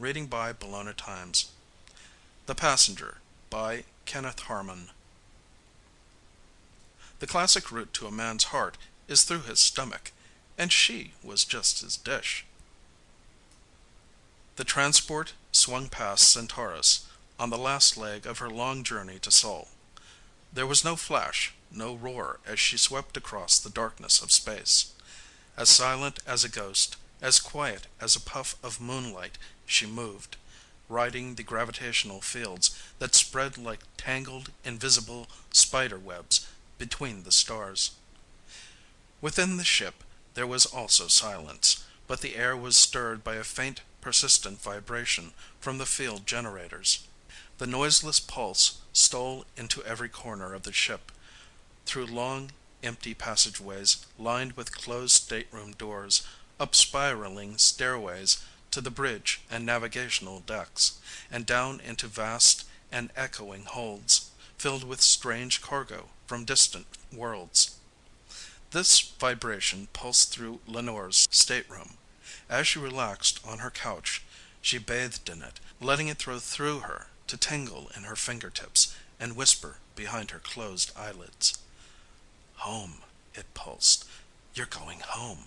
Reading by Bologna Times. The Passenger by Kenneth Harmon. The classic route to a man's heart is through his stomach, and she was just his dish. The transport swung past Centaurus on the last leg of her long journey to Sol. There was no flash, no roar as she swept across the darkness of space. As silent as a ghost, as quiet as a puff of moonlight, she moved, riding the gravitational fields that spread like tangled, invisible spider webs between the stars. Within the ship there was also silence, but the air was stirred by a faint, persistent vibration from the field generators. The noiseless pulse stole into every corner of the ship, through long, empty passageways lined with closed stateroom doors, up spiraling stairways to the bridge and navigational decks, and down into vast and echoing holds, filled with strange cargo from distant worlds. This vibration pulsed through Lenore's stateroom. As she relaxed on her couch, she bathed in it, letting it through her to tingle in her fingertips and whisper behind her closed eyelids. Home, it pulsed. You're going home.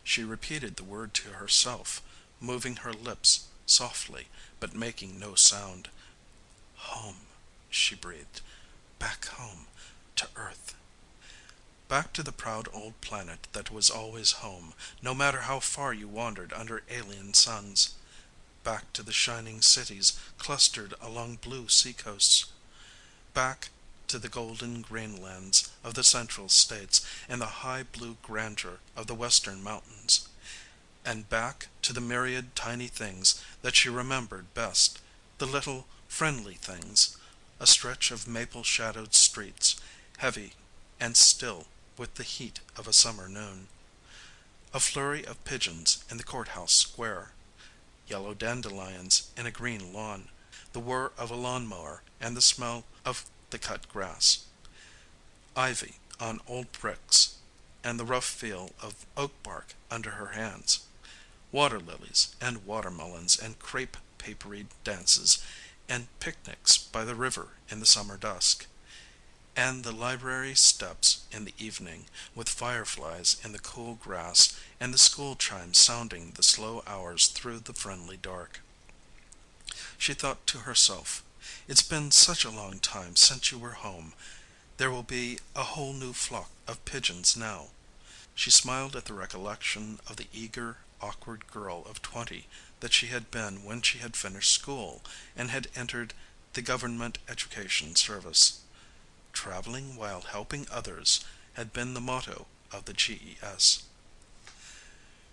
She repeated the word to herself, moving her lips softly, but making no sound. Home, she breathed. Back home, to Earth. Back to the proud old planet that was always home, no matter how far you wandered under alien suns. Back to the shining cities clustered along blue seacoasts. Back to the golden grainlands of the central states and the high blue grandeur of the western mountains. And back to the myriad tiny things that she remembered best, the little, friendly things, a stretch of maple-shadowed streets, heavy and still with the heat of a summer noon. A flurry of pigeons in the courthouse square. Yellow dandelions in a green lawn. The whir of a lawnmower and the smell of the cut grass. Ivy on old bricks and the rough feel of oak bark under her hands. Water lilies and watermelons and crepe papery dances and picnics by the river in the summer dusk. And the library steps in the evening, with fireflies in the cool grass and the school chimes sounding the slow hours through the friendly dark. She thought to herself, "It's been such a long time since you were home. There will be a whole new flock of pigeons now." She smiled at the recollection of the eager, awkward girl of 20 that she had been when she had finished school and had entered the government education service. Traveling while helping others had been the motto of the GES.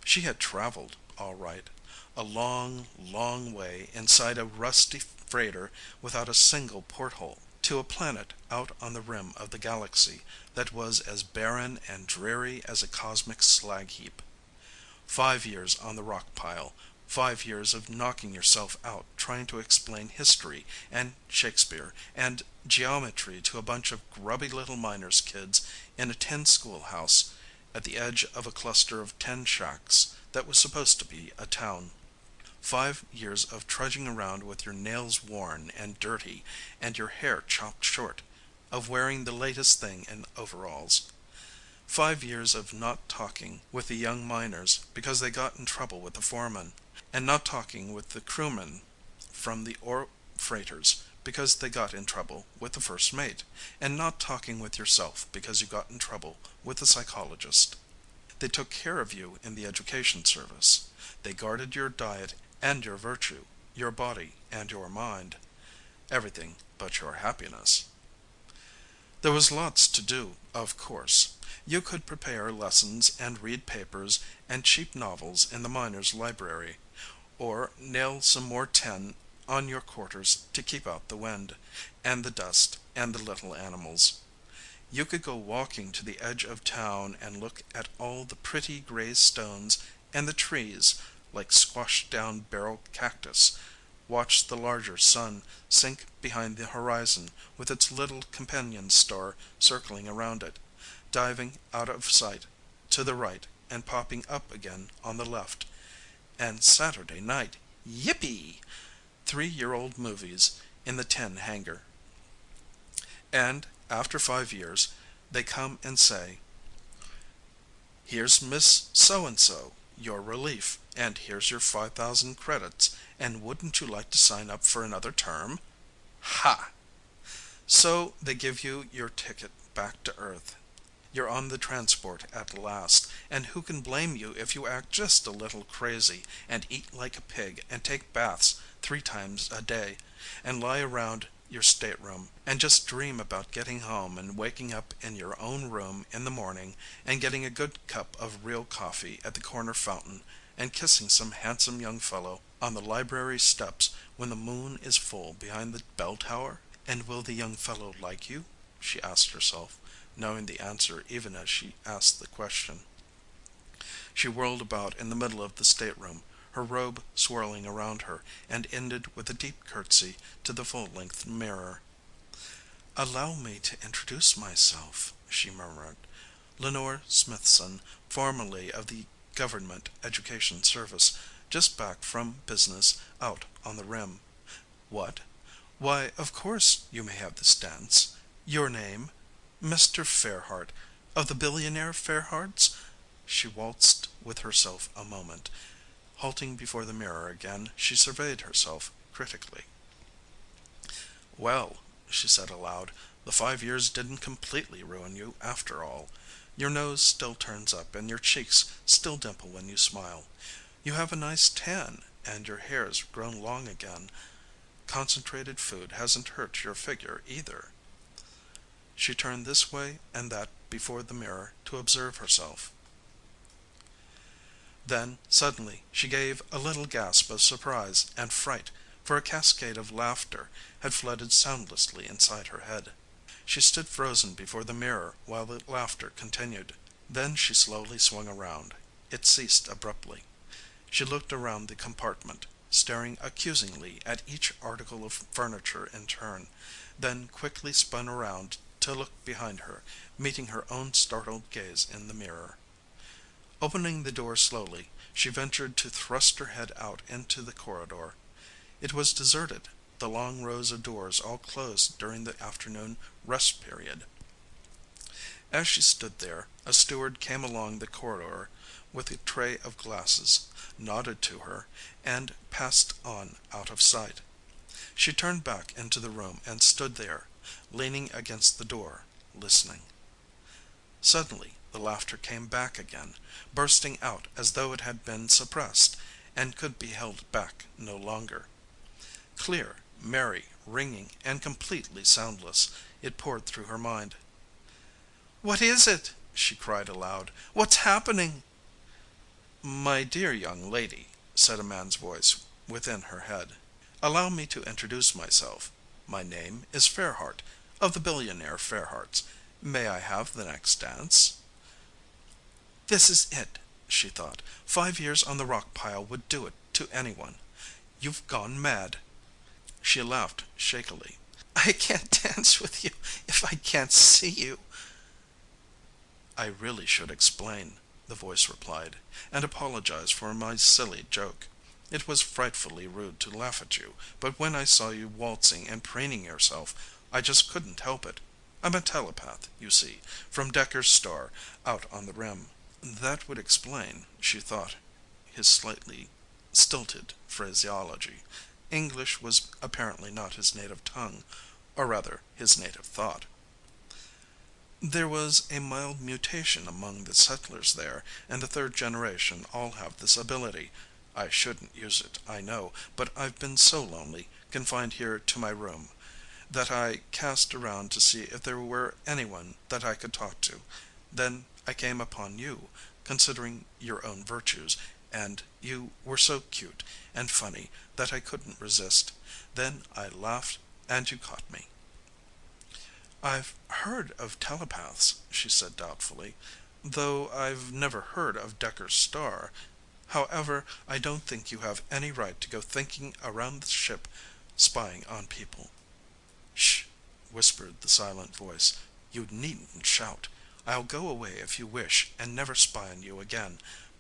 She had traveled, all right. A long, long way inside a rusty freighter without a single porthole, to a planet out on the rim of the galaxy that was as barren and dreary as a cosmic slag heap. 5 years on the rock pile, 5 years of knocking yourself out trying to explain history and Shakespeare and geometry to a bunch of grubby little miners' kids in a tin schoolhouse at the edge of a cluster of tin shacks that was supposed to be a town. 5 years of trudging around with your nails worn and dirty and your hair chopped short, of wearing the latest thing in overalls. 5 years of not talking with the young miners because they got in trouble with the foreman, and not talking with the crewmen from the ore freighters because they got in trouble with the first mate, and not talking with yourself because you got in trouble with the psychologist. They took care of you in the education service. They guarded your diet and your virtue, your body and your mind. Everything but your happiness. There was lots to do, of course. You could prepare lessons and read papers and cheap novels in the miners' library, or nail some more tin on your quarters to keep out the wind, and the dust, and the little animals. You could go walking to the edge of town and look at all the pretty gray stones and the trees, like squashed down barrel cactus, watch the larger sun sink behind the horizon with its little companion star circling around it, diving out of sight to the right and popping up again on the left. And Saturday night Yippee! 3-year-old movies in the tin hangar. And, after 5 years, they come and say, "Here's Miss So and so, your relief, and here's your 5,000 credits, and wouldn't you like to sign up for another term?" Ha! So they give you your ticket back to Earth. You're on the transport at last, and who can blame you if you act just a little crazy, and eat like a pig, and take baths 3 times a day, and lie around your stateroom, and just dream about getting home and waking up in your own room in the morning, and getting a good cup of real coffee at the corner fountain, and kissing some handsome young fellow on the library steps when the moon is full behind the bell tower? And will the young fellow like you? She asked herself, knowing the answer even as she asked the question. She whirled about in the middle of the stateroom, her robe swirling around her, and ended with a deep curtsy to the full-length mirror. "Allow me to introduce myself," she murmured. "Lenore Smithson, formerly of the Government Education Service, just back from business out on the rim. What? Why, of course you may have this dance. Your name? Mr. Fairheart, of the billionaire Fairhearts?" She waltzed with herself a moment. Halting before the mirror again, she surveyed herself critically. "Well," she said aloud, "the 5 years didn't completely ruin you, after all. Your nose still turns up, and your cheeks still dimple when you smile. You have a nice tan, and your hair's grown long again. Concentrated food hasn't hurt your figure, either." She turned this way and that before the mirror to observe herself. Then, suddenly, she gave a little gasp of surprise and fright, for a cascade of laughter had flooded soundlessly inside her head. She stood frozen before the mirror while the laughter continued. Then she slowly swung around. It ceased abruptly. She looked around the compartment, staring accusingly at each article of furniture in turn, then quickly spun around to look behind her, meeting her own startled gaze in the mirror. Opening the door slowly, she ventured to thrust her head out into the corridor. It was deserted, the long rows of doors all closed during the afternoon rest period. As she stood there, a steward came along the corridor with a tray of glasses, nodded to her, and passed on out of sight. She turned back into the room and stood there, leaning against the door, listening. Suddenly the laughter came back again, bursting out as though it had been suppressed, and could be held back no longer. Clear, merry, ringing, and completely soundless, it poured through her mind. "What is it?" she cried aloud. "What's happening?" "My dear young lady," said a man's voice within her head, "allow me to introduce myself. My name is Fairheart, of the billionaire Fairhearts. May I have the next dance?" "This is it," she thought. 5 years on the rock pile would do it to anyone. "You've gone mad." She laughed shakily. "I can't dance with you if I can't see you." "I really should explain," the voice replied, "and apologize for my silly joke. It was frightfully rude to laugh at you, but when I saw you waltzing and preening yourself, I just couldn't help it. I'm a telepath, you see, from Dekker's star, out on the rim." That would explain, she thought, his slightly stilted phraseology. English was apparently not his native tongue, or rather his native thought. There was a mild mutation among the settlers there, and the third generation all have this ability. I shouldn't use it, I know, but I've been so lonely, confined here to my room, that I cast around to see if there were anyone that I could talk to. Then I came upon you, considering your own virtues, and you were so cute and funny that I couldn't resist. Then I laughed, and you caught me." "I've heard of telepaths," she said doubtfully, "though I've never heard of Dekker's star. However, I don't think you have any right to go thinking around the ship spying on people." "Shh!" whispered the silent voice. "You needn't shout. I'll go away if you wish, and never spy on you again.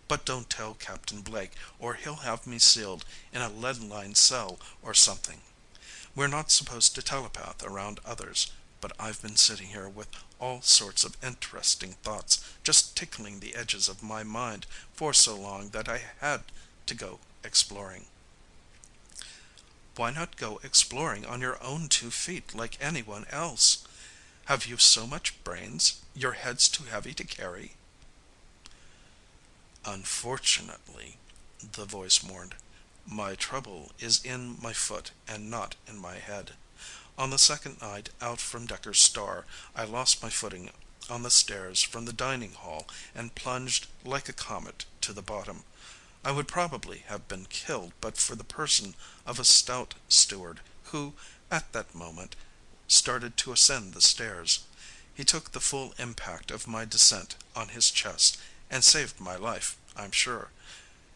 But don't tell Captain Blake, or he'll have me sealed in a lead-lined cell or something. We're not supposed to telepath around others, but I've been sitting here with all sorts of interesting thoughts just tickling the edges of my mind for so long that I had to go exploring." "Why not go exploring on your own 2 feet like anyone else? Have you so much brains your head's too heavy to carry?" "Unfortunately," the voice mourned, "my trouble is in my foot and not in my head. On the second night out from Decker's Star, I lost my footing on the stairs from the dining hall and plunged like a comet to the bottom. I would probably have been killed but for the person of a stout steward who, at that moment, started to ascend the stairs. He took the full impact of my descent on his chest and saved my life, I'm sure.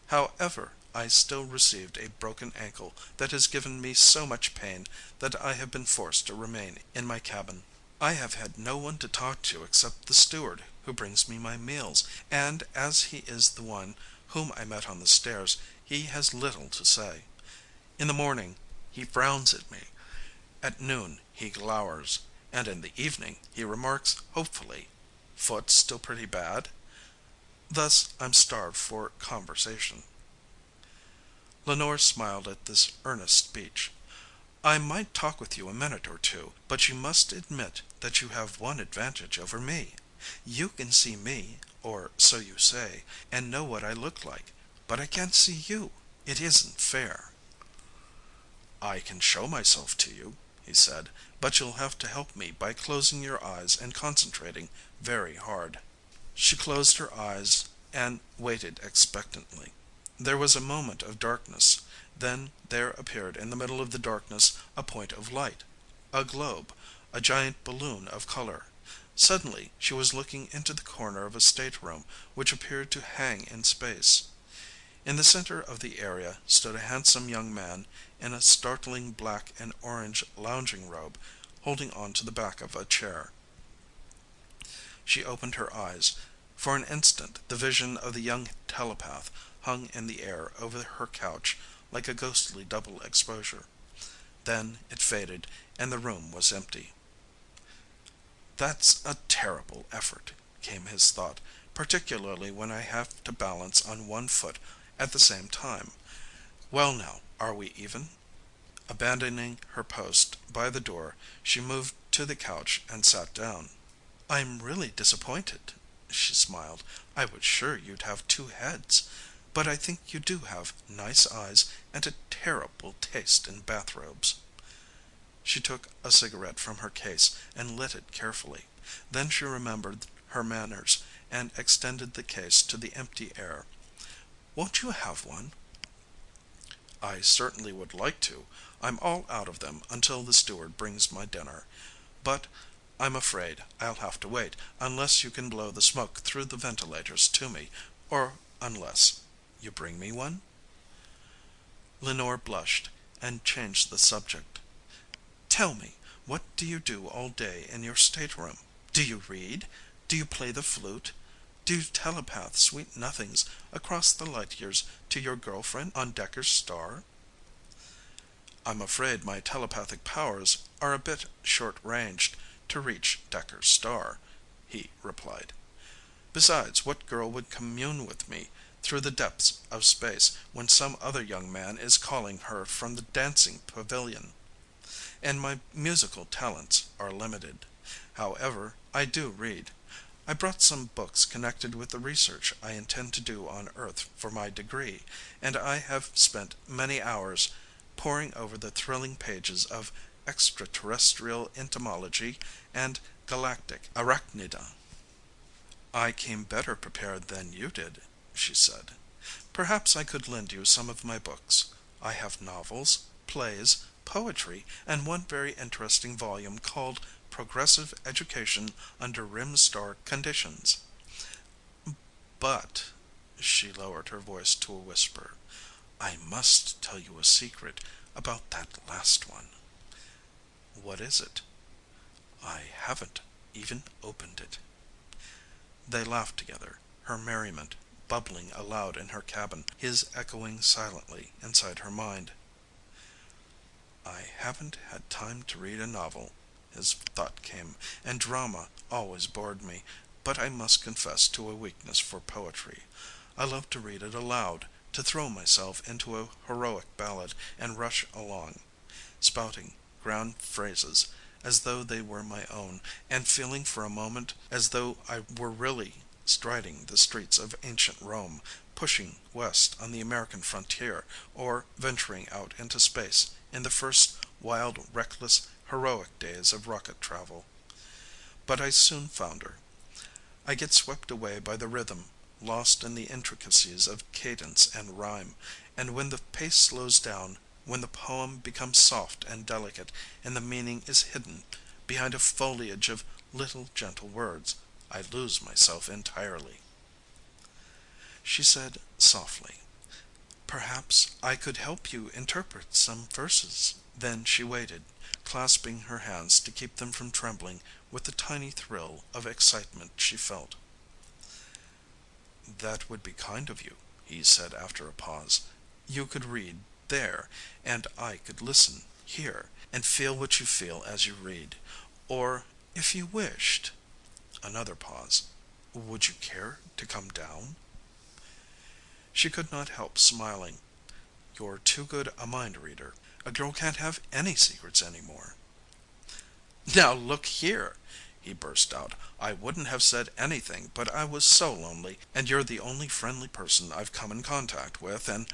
However, I still received a broken ankle that has given me so much pain that I have been forced to remain in my cabin. I have had no one to talk to except the steward who brings me my meals, and as he is the one whom I met on the stairs, he has little to say. In the morning he frowns at me, at noon he glowers, and in the evening he remarks hopefully, 'Foot still pretty bad?' Thus I'm starved for conversation." Lenore smiled at this earnest speech. "I might talk with you a minute or two, but you must admit that you have one advantage over me. You can see me, or so you say, and know what I look like, but I can't see you. It isn't fair." "I can show myself to you," he said, "but you'll have to help me by closing your eyes and concentrating very hard." She closed her eyes and waited expectantly. There was a moment of darkness. Then there appeared in the middle of the darkness a point of light, a globe, a giant balloon of color. Suddenly she was looking into the corner of a stateroom which appeared to hang in space. In the center of the area stood a handsome young man in a startling black and orange lounging robe, holding on to the back of a chair. She opened her eyes. For an instant the vision of the young telepath hung in the air over her couch like a ghostly double exposure. Then it faded and the room was empty. "That's a terrible effort," came his thought, "particularly when I have to balance on one foot at the same time. Well now, are we even?" Abandoning her post by the door, she moved to the couch and sat down. "I'm really disappointed," she smiled. "I was sure you'd have 2 heads. But I think you do have nice eyes and a terrible taste in bathrobes." She took a cigarette from her case and lit it carefully. Then she remembered her manners and extended the case to the empty air. "Won't you have one?" "I certainly would like to. I'm all out of them until the steward brings my dinner. But I'm afraid I'll have to wait, unless you can blow the smoke through the ventilators to me, or unless you bring me one?" Lenore blushed and changed the subject. "Tell me, what do you do all day in your stateroom? Do you read? Do you play the flute? Do you telepath sweet nothings across the light years to your girlfriend on Decker's Star?" "I'm afraid my telepathic powers are a bit short-ranged to reach Decker's Star," he replied. "Besides, what girl would commune with me through the depths of space when some other young man is calling her from the dancing pavilion? And my musical talents are limited. However, I do read. I brought some books connected with the research I intend to do on Earth for my degree, and I have spent many hours poring over the thrilling pages of extraterrestrial entomology and galactic arachnida." "I came better prepared than you did," she said. "Perhaps I could lend you some of my books. I have novels, plays, poetry, and one very interesting volume called Progressive Education under Rim-Star Conditions. But," she lowered her voice to a whisper, "I must tell you a secret about that last one." "What is it?" "I haven't even opened it." They laughed together, her merriment bubbling aloud in her cabin, his echoing silently inside her mind. I haven't had time to read a novel, his thought came, and drama always bored me, but I must confess to a weakness for poetry. I love to read it aloud, to throw myself into a heroic ballad and rush along, spouting grand phrases as though they were my own, and feeling for a moment as though I were really striding the streets of ancient Rome, pushing west on the American frontier, or venturing out into space in the first wild, reckless, heroic days of rocket travel. But I soon founder. I get swept away by the rhythm, lost in the intricacies of cadence and rhyme, and when the pace slows down, when the poem becomes soft and delicate, and the meaning is hidden behind a foliage of little gentle words, I lose myself entirely. She said softly, "Perhaps I could help you interpret some verses." Then she waited, clasping her hands to keep them from trembling with the tiny thrill of excitement she felt. "That would be kind of you," he said after a pause. "You could read there, and I could listen here, and feel what you feel as you read. Or, if you wished," another pause, "would you care to come down?" She could not help smiling. "You're too good a mind reader. A girl can't have any secrets any more." "Now look here!" he burst out. "I wouldn't have said anything, but I was so lonely, and you're the only friendly person I've come in contact with, and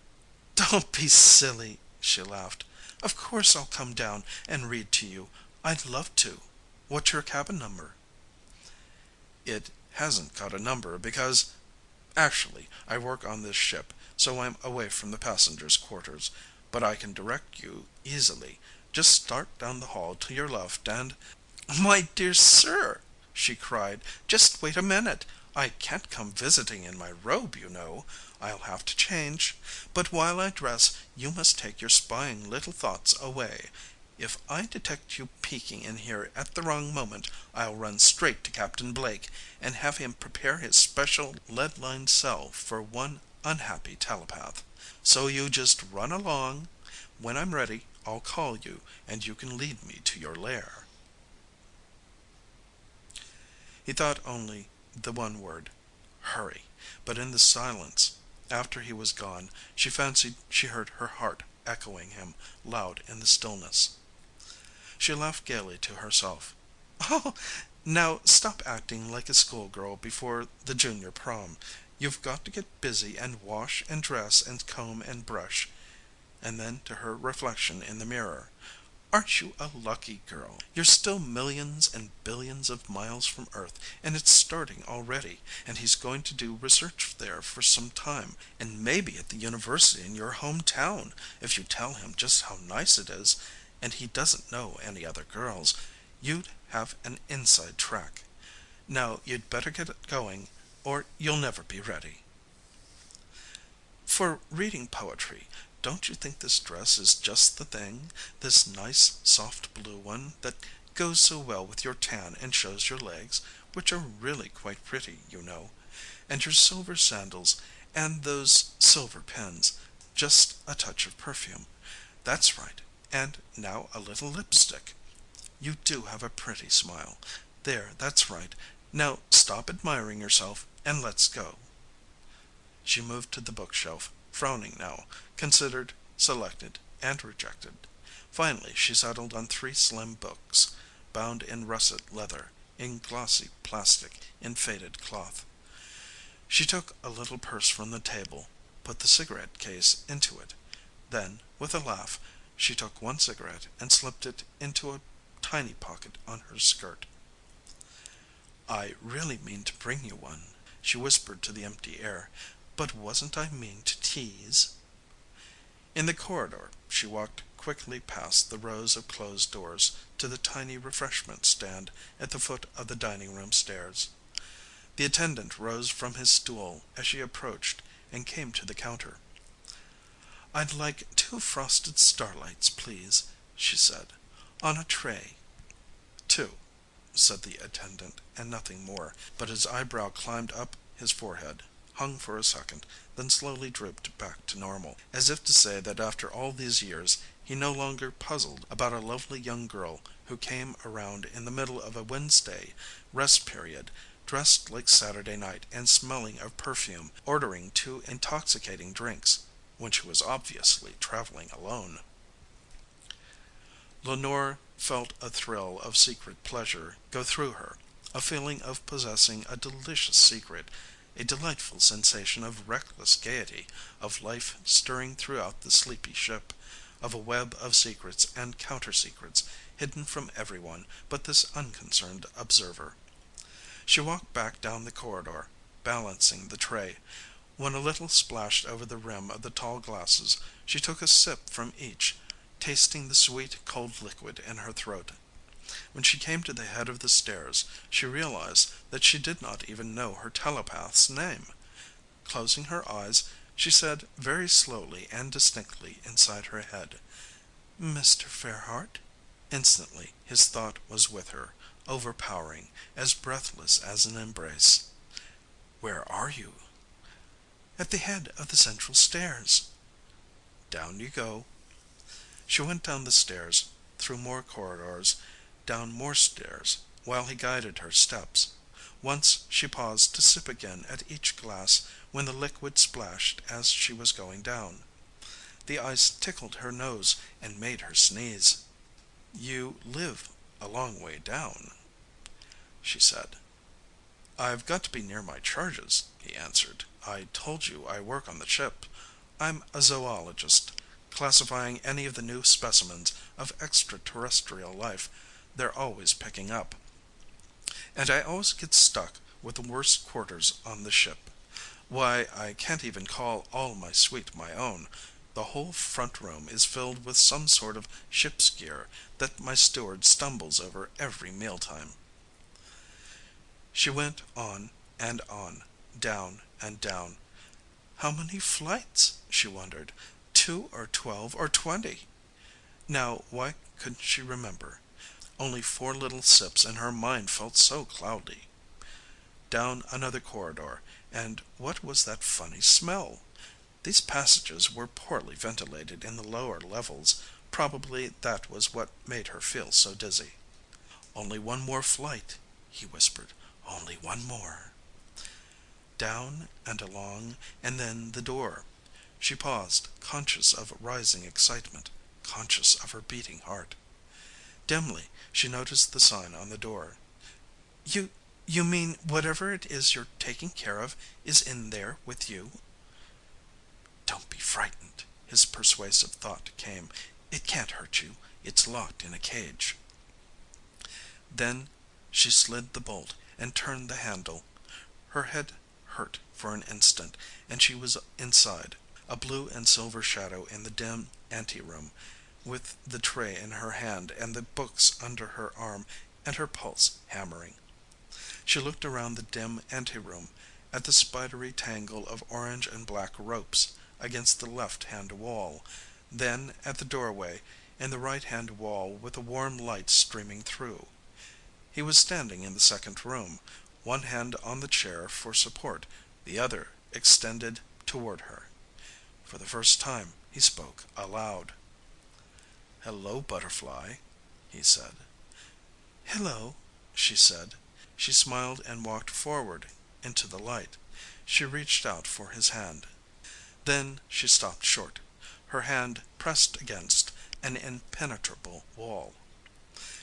" "Don't be silly," she laughed. "Of course I'll come down and read to you. I'd love to. What's your cabin number?" "It hasn't got a number because actually, I work on this ship, so I'm away from the passengers' quarters. But I can direct you easily. Just start down the hall to your left and " "My dear sir," she cried, "just wait a minute. I can't come visiting in my robe, you know. I'll have to change. But while I dress, you must take your spying little thoughts away. If I detect you peeking in here at the wrong moment, I'll run straight to Captain Blake and have him prepare his special lead lined cell for one unhappy telepath. So you just run along. When I'm ready, I'll call you, and you can lead me to your lair." He thought only the one word, "Hurry," but in the silence after he was gone she fancied she heard her heart echoing him loud in the stillness. She laughed gaily to herself. "Oh, now stop acting like a schoolgirl before the junior prom. You've got to get busy and wash and dress and comb and brush." And then to her reflection in the mirror, "Aren't you a lucky girl? You're still millions and billions of miles from Earth, and it's starting already, and he's going to do research there for some time, and maybe at the university in your home town, if you tell him just how nice it is, and he doesn't know any other girls. You'd have an inside track. Now you'd better get going, or you'll never be ready." "For reading poetry, don't you think this dress is just the thing? This nice soft blue one that goes so well with your tan and shows your legs, which are really quite pretty, you know. And your silver sandals, and those silver pins. Just a touch of perfume. That's right. And now a little lipstick. You do have a pretty smile. There, that's right. Now stop admiring yourself and let's go." She moved to the bookshelf, frowning now, considered, selected, and rejected. Finally she settled on three slim books, bound in russet leather, in glossy plastic, in faded cloth. She took a little purse from the table, put the cigarette case into it. Then, with a laugh, she took one cigarette and slipped it into a tiny pocket on her skirt. "I really mean to bring you one," she whispered to the empty air. "But wasn't I mean to tease?" In the corridor she walked quickly past the rows of closed doors to the tiny refreshment stand at the foot of the dining room stairs. The attendant rose from his stool as she approached and came to the counter. "I'd like 2 frosted starlights, please," she said, "on a tray." "Two," said the attendant, and nothing more, but his eyebrow climbed up his forehead, hung for a second, then slowly drooped back to normal, as if to say that after all these years he no longer puzzled about a lovely young girl who came around in the middle of a Wednesday rest period, dressed like Saturday night and smelling of perfume, ordering two intoxicating drinks, when she was obviously traveling alone. Lenore felt a thrill of secret pleasure go through her, a feeling of possessing a delicious secret, a delightful sensation of reckless gaiety, of life stirring throughout the sleepy ship, of a web of secrets and counter secrets hidden from everyone but this unconcerned observer. She walked back down the corridor, balancing the tray. When a little splashed over the rim of the tall glasses, she took a sip from each, tasting the sweet, cold liquid in her throat. When she came to the head of the stairs, she realized that she did not even know her telepath's name. Closing her eyes, she said very slowly and distinctly inside her head, "Mr. Fairheart?" Instantly his thought was with her, overpowering, as breathless as an embrace. "Where are you?" "At the head of the central stairs." "Down you go." She went down the stairs, through more corridors, down more stairs, while he guided her steps. Once she paused to sip again at each glass when the liquid splashed as she was going down. The ice tickled her nose and made her sneeze. "You live a long way down," she said. "I've got to be near my charges," he answered. "I told you I work on the ship. I'm a zoologist, classifying any of the new specimens of extraterrestrial life they're always picking up. And I always get stuck with the worst quarters on the ship. Why, I can't even call all my suite my own. The whole front room is filled with some sort of ship's gear that my steward stumbles over every mealtime." She went on, down and down. How many flights, she wondered, 2 or 12 or 20? Now, why couldn't she remember? Only 4 little sips and her mind felt so cloudy. Down another corridor, and what was that funny smell? These passages were poorly ventilated in the lower levels. Probably that was what made her feel so dizzy. "Only one more flight," he whispered. "Only one more." Down and along, and then the door. She paused, conscious of rising excitement, conscious of her beating heart. Dimly, she noticed the sign on the door. "You mean whatever it is you're taking care of is in there with you?" "Don't be frightened," his persuasive thought came. "It can't hurt you. It's locked in a cage." Then she slid the bolt and turned the handle. Her head hurt for an instant, and she was inside, a blue and silver shadow in the dim anteroom, with the tray in her hand and the books under her arm and her pulse hammering. She looked around the dim anteroom, at the spidery tangle of orange and black ropes against the left-hand wall, then at the doorway in the right-hand wall with the warm light streaming through. He was standing in the second room, one hand on the chair for support, the other extended toward her. For the first time he spoke aloud. "Hello, Butterfly," he said. "Hello," she said. She smiled and walked forward into the light. She reached out for his hand. Then she stopped short, her hand pressed against an impenetrable wall.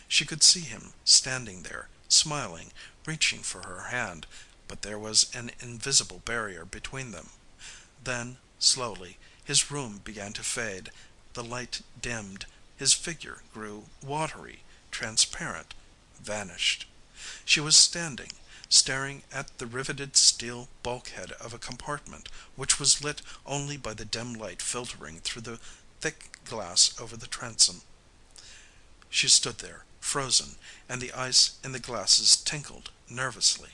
She could see him standing there, smiling, reaching for her hand, but there was an invisible barrier between them. Then, slowly, his room began to fade, the light dimmed, his figure grew watery, transparent, vanished. She was standing, staring at the riveted steel bulkhead of a compartment which was lit only by the dim light filtering through the thick glass over the transom. She stood there, frozen, and the ice in the glasses tinkled nervously.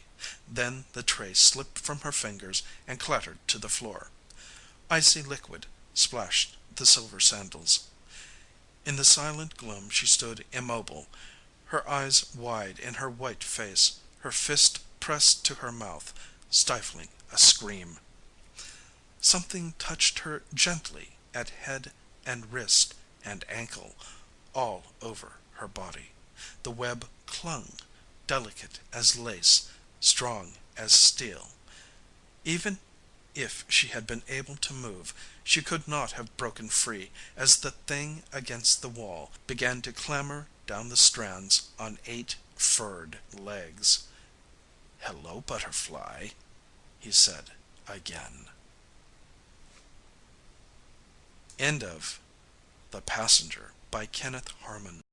Then the tray slipped from her fingers and clattered to the floor. Icy liquid splashed the silver sandals. In the silent gloom she stood immobile, her eyes wide in her white face, her fist pressed to her mouth, stifling a scream. Something touched her gently at head and wrist and ankle, all over her body. The web clung, delicate as lace, strong as steel. Even if she had been able to move, she could not have broken free as the thing against the wall began to clamber down the strands on 8 furred legs. "Hello, butterfly," he said again. End of The Passenger by Kenneth Harmon.